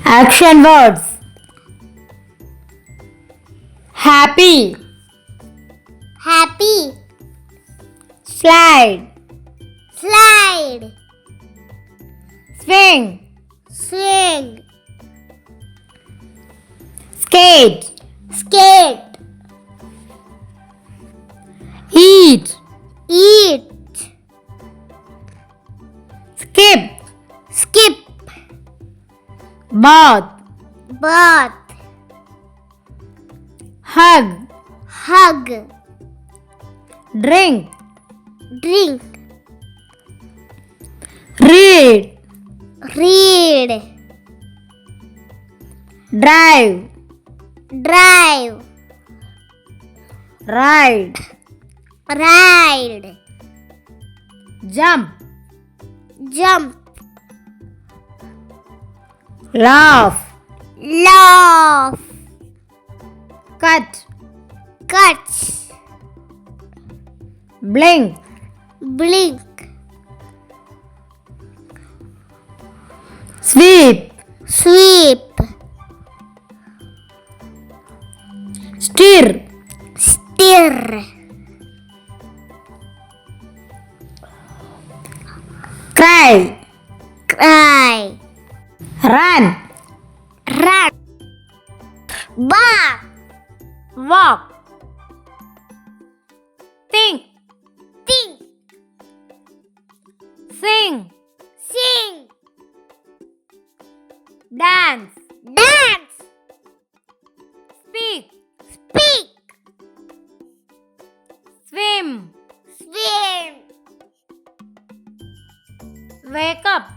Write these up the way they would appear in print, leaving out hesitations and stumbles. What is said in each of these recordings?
Action words. Happy. Happy. Slide. Slide. Swing. Swing. Skate. Skate. Eat. Eat. Skip. Skip. Bath. Bath. Hug. Hug. Drink. Drink. Read. Read. Drive. Drive. Ride. Ride. Jump. Jump. Laugh. Laugh. Cut. Cut. Blink. Blink. Sweep. Sweep. Stir. Stir. Cry. Cry. Run. Run. Bark. Walk. Think. Think. Sing. Sing. Dance. Dance. Speak. Speak. Swim. Swim. Wake up.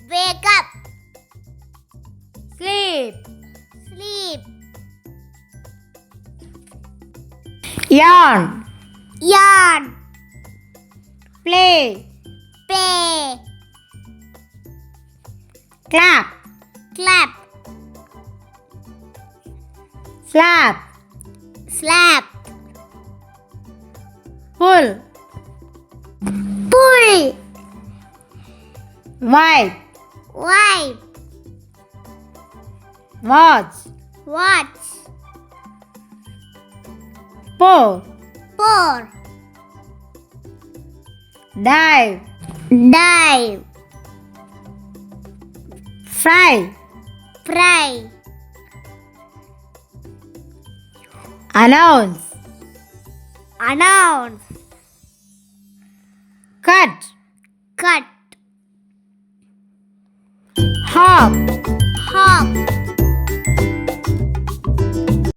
Wake up. Sleep. Sleep. Yawn. Yawn. Play. Play. Clap. Clap. Slap. Slap. Pull. Pull. Wipe. Wipe. Watch. Watch. Pour. Pour. Dive. Dive. Fry. Fry. Announce. Announce. Cut. Cut. Hop.